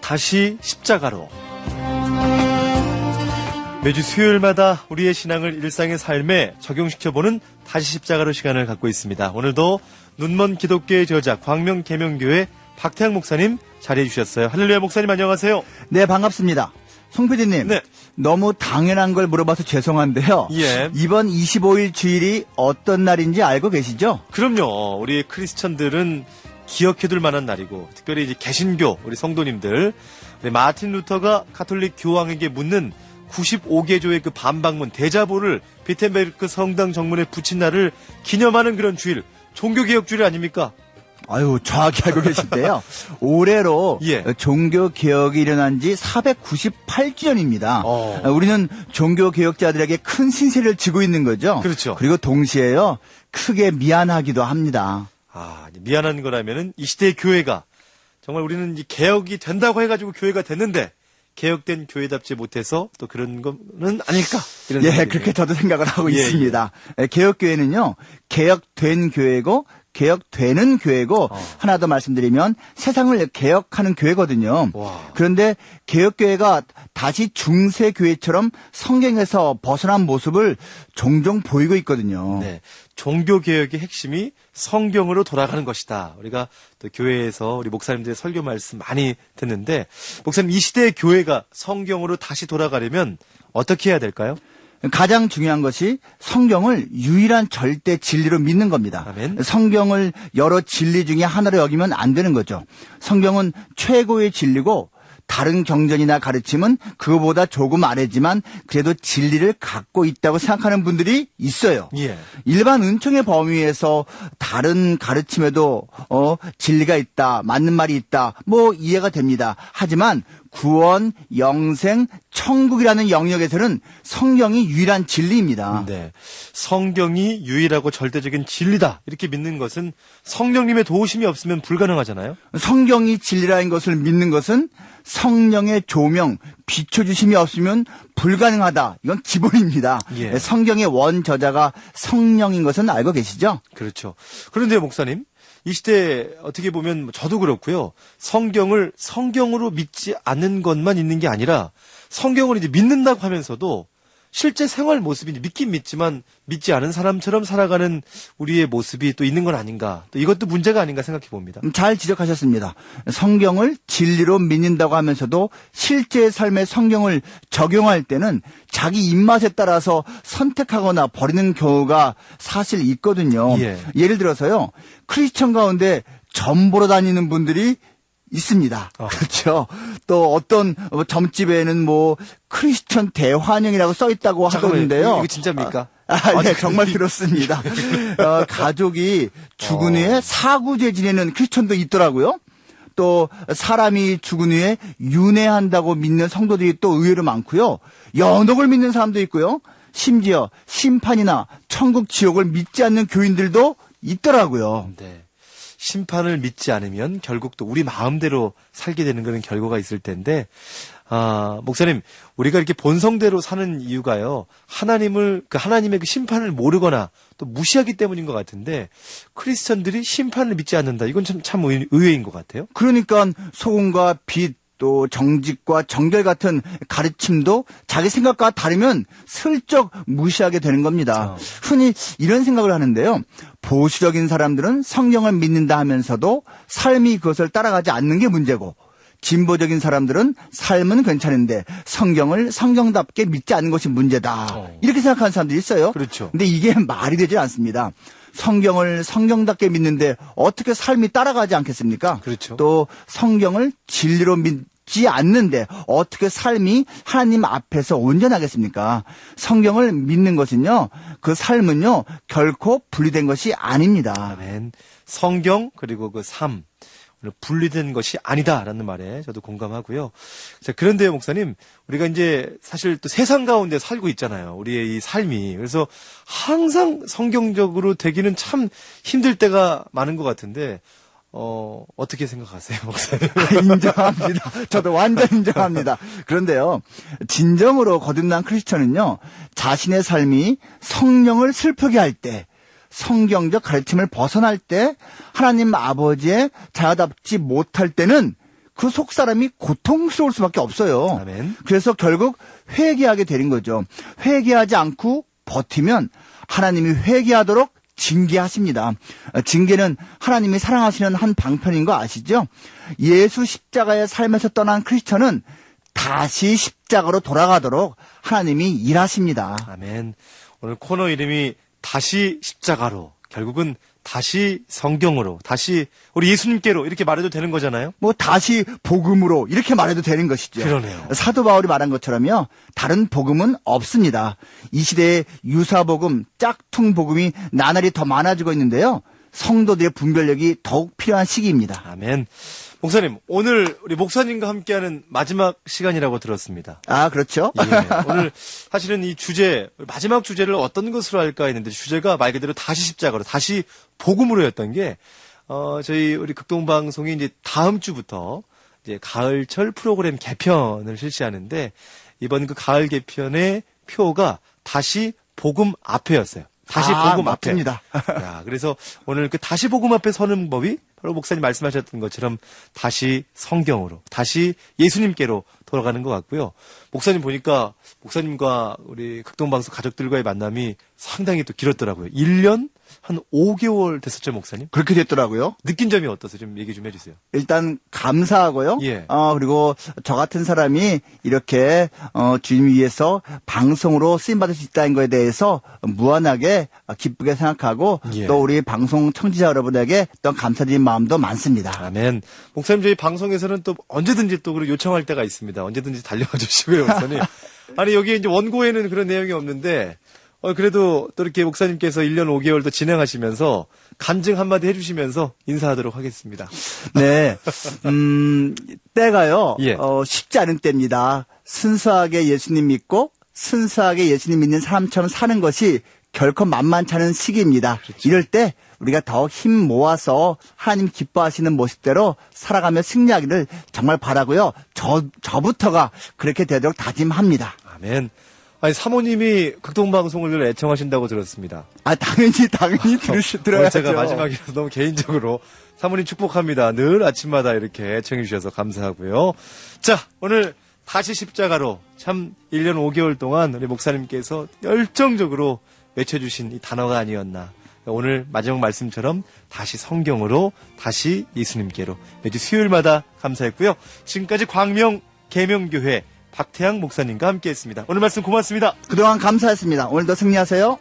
다시 십자가로. 매주 수요일마다 우리의 신앙을 일상의 삶에 적용시켜보는 다시 십자가로 시간을 갖고 있습니다. 오늘도 눈먼 기독교의 저자 광명계명교회 박태양 목사님 자리해 주셨어요. 할렐루야 목사님 안녕하세요. 네, 반갑습니다. 송 PD님. 네. 너무 당연한 걸 물어봐서 죄송한데요. 예. 이번 25일 주일이 어떤 날인지 알고 계시죠? 그럼요. 우리 크리스천들은 기억해둘 만한 날이고, 특별히 이제 개신교 우리 성도님들, 우리 마틴 루터가 가톨릭 교황에게 묻는 95개조의 그 반박문 대자보를 비텐베르크 성당 정문에 붙인 날을 기념하는 그런 주일, 종교개혁 주일 아닙니까? 아유, 정확히 알고 계신데요. 올해로 예. 종교개혁이 일어난 지 498주년입니다. 우리는 종교개혁자들에게 큰 신세를 지고 있는 거죠. 그렇죠. 그리고 동시에요, 크게 미안하기도 합니다. 미안한 거라면은 이 시대의 교회가 정말 우리는 이 개혁이 된다고 해가지고 교회가 됐는데 개혁된 교회답지 못해서 또 그런 거는 아닐까? 이런 예, 생각이 그렇게 저도 생각을 하고 예, 있습니다. 개혁교회는요, 개혁된 교회고, 개혁되는 교회고, 하나 더 말씀드리면 세상을 개혁하는 교회거든요. 와. 그런데 개혁교회가 다시 중세교회처럼 성경에서 벗어난 모습을 종종 보이고 있거든요. 네. 종교개혁의 핵심이 성경으로 돌아가는 것이다. 우리가 또 교회에서 우리 목사님들의 설교 말씀 많이 듣는데, 목사님 이 시대의 교회가 성경으로 다시 돌아가려면 어떻게 해야 될까요? 가장 중요한 것이 성경을 유일한 절대 진리로 믿는 겁니다. 아멘. 성경을 여러 진리 중에 하나로 여기면 안 되는 거죠. 성경은 최고의 진리고 다른 경전이나 가르침은 그거보다 조금 아래지만 그래도 진리를 갖고 있다고 생각하는 분들이 있어요. 예. 일반 은총의 범위에서 다른 가르침에도 진리가 있다, 맞는 말이 있다, 뭐 이해가 됩니다. 하지만 구원, 영생, 천국이라는 영역에서는 성경이 유일한 진리입니다. 네. 성경이 유일하고 절대적인 진리다. 이렇게 믿는 것은 성령님의 도우심이 없으면 불가능하잖아요. 성경이 진리라는 것을 믿는 것은 성령의 조명, 비춰주심이 없으면 불가능하다. 이건 기본입니다. 예. 성경의 원저자가 성령인 것은 알고 계시죠? 그렇죠. 그런데 목사님, 이 시대에 어떻게 보면 저도 그렇고요. 성경을 성경으로 믿지 않는 것만 있는 게 아니라 성경을 이제 믿는다고 하면서도 실제 생활 모습이 믿긴 믿지만 믿지 않은 사람처럼 살아가는 우리의 모습이 또 있는 건 아닌가. 또 이것도 문제가 아닌가 생각해 봅니다. 잘 지적하셨습니다. 성경을 진리로 믿는다고 하면서도 실제 삶의 성경을 적용할 때는 자기 입맛에 따라서 선택하거나 버리는 경우가 사실 있거든요. 예. 예를 들어서요. 크리스천 가운데 점 보러 다니는 분들이 있습니다. 그렇죠. 또 어떤 점집에는 뭐 크리스천 대환영이라고 써 있다고 하던데요. 이거 진짜입니까? 네, 정말 그렇습니다. 가족이 죽은 후에 사구제 지내는 크리스천도 있더라고요. 또 사람이 죽은 후에 윤회한다고 믿는 성도들이 또 의외로 많고요. 연옥을 믿는 사람도 있고요. 심지어 심판이나 천국 지옥을 믿지 않는 교인들도 있더라고요. 네. 심판을 믿지 않으면 결국 또 우리 마음대로 살게 되는 그런 결과가 있을 텐데, 목사님, 우리가 이렇게 본성대로 사는 이유가요, 하나님의 그 심판을 모르거나 또 무시하기 때문인 것 같은데, 크리스천들이 심판을 믿지 않는다. 이건 참 의외인 것 같아요. 그러니까 소금과 빛, 또 정직과 정결 같은 가르침도 자기 생각과 다르면 슬쩍 무시하게 되는 겁니다. 흔히 이런 생각을 하는데요. 보수적인 사람들은 성경을 믿는다 하면서도 삶이 그것을 따라가지 않는 게 문제고, 진보적인 사람들은 삶은 괜찮은데 성경을 성경답게 믿지 않는 것이 문제다. 이렇게 생각하는 사람들이 있어요. 그렇죠. 근데 이게 말이 되지 않습니다. 성경을 성경답게 믿는데 어떻게 삶이 따라가지 않겠습니까? 그렇죠. 또 성경을 진리로 믿지 않는데 어떻게 삶이 하나님 앞에서 온전하겠습니까? 성경을 믿는 것은요, 그 삶은요, 결코 분리된 것이 아닙니다. 아멘. 성경 그리고 그 삶. 분리된 것이 아니다라는 말에 저도 공감하고요. 자, 그런데요, 목사님, 우리가 이제 사실 또 세상 가운데 살고 있잖아요. 우리의 이 삶이. 그래서 항상 성경적으로 되기는 참 힘들 때가 많은 것 같은데, 어떻게 생각하세요, 목사님? 인정합니다. 저도 완전 인정합니다. 그런데요, 진정으로 거듭난 크리스천은요, 자신의 삶이 성령을 슬프게 할 때, 성경적 가르침을 벗어날 때, 하나님 아버지의 자녀답지 못할 때는 그 속 사람이 고통스러울 수밖에 없어요. 아멘. 그래서 결국 회개하게 되는 거죠. 회개하지 않고 버티면 하나님이 회개하도록 징계하십니다. 징계는 하나님이 사랑하시는 한 방편인 거 아시죠? 예수 십자가의 삶에서 떠난 크리스천은 다시 십자가로 돌아가도록 하나님이 일하십니다. 아멘. 오늘 코너 이름이 다시 십자가로, 결국은 다시 성경으로, 다시 우리 예수님께로 이렇게 말해도 되는 거잖아요. 뭐 다시 복음으로 이렇게 말해도 되는 것이죠. 그러네요. 사도 바울이 말한 것처럼요. 다른 복음은 없습니다. 이 시대에 유사복음, 짝퉁 복음이 나날이 더 많아지고 있는데요. 성도들의 분별력이 더욱 필요한 시기입니다. 아멘. 목사님, 오늘 우리 목사님과 함께하는 마지막 시간이라고 들었습니다. 아, 그렇죠? 예, 오늘 사실은 이 주제, 마지막 주제를 어떤 것으로 할까 했는데 주제가 말 그대로 다시 십자가로, 다시 복음으로였던 게, 저희 우리 극동방송이 이제 다음 주부터 이제 가을철 프로그램 개편을 실시하는데 이번 그 가을 개편의 표가 다시 복음 앞에였어요. 다시 복음 앞에. 맞습니다. 야, 그래서 오늘 그 다시 복음 앞에 서는 법이 바로 목사님 말씀하셨던 것처럼 다시 성경으로, 다시 예수님께로 돌아가는 것 같고요. 목사님 보니까 목사님과 우리 극동방송 가족들과의 만남이 상당히 또 길었더라고요. 1년 한 5개월 됐었죠, 목사님? 그렇게 됐더라고요. 느낀 점이 어떠세요? 좀 얘기 좀 해주세요. 일단 감사하고요. 예. 그리고 저 같은 사람이 이렇게 주님 위해서 방송으로 쓰임 받을 수 있다는 거에 대해서 무한하게 기쁘게 생각하고 예. 또 우리 방송 청취자 여러분에게 또 감사드리는 마음도 많습니다. 아멘. 목사님 저희 방송에서는 또 언제든지 또 그리고 요청할 때가 있습니다. 언제든지 달려와 주시고요, 목사님. 아니 여기 이제 원고에는 그런 내용이 없는데 그래도 또 이렇게 목사님께서 1년 5개월 더 진행하시면서 간증 한마디 해주시면서 인사하도록 하겠습니다. 네. 때가요. 예. 쉽지 않은 때입니다. 순수하게 예수님 믿고 순수하게 예수님 믿는 사람처럼 사는 것이 결코 만만치 않은 시기입니다. 그렇죠. 이럴 때 우리가 더 힘 모아서 하나님 기뻐하시는 모습대로 살아가며 승리하기를 정말 바라고요. 저부터가 그렇게 되도록 다짐합니다. 아멘. 아니 사모님이 극동방송을 늘 애청하신다고 들었습니다. 아, 당연히 오늘 들어야죠. 제가 마지막이라서 너무 개인적으로 사모님 축복합니다. 늘 아침마다 이렇게 애청해 주셔서 감사하고요. 자, 오늘 다시 십자가로 참 1년 5개월 동안 우리 목사님께서 열정적으로 외쳐주신 이 단어가 아니었나. 오늘 마지막 말씀처럼 다시 성경으로, 다시 예수님께로 매주 수요일마다 감사했고요. 지금까지 광명 계명교회 박태양 목사님과 함께했습니다. 오늘 말씀 고맙습니다. 그동안 감사했습니다. 오늘도 승리하세요.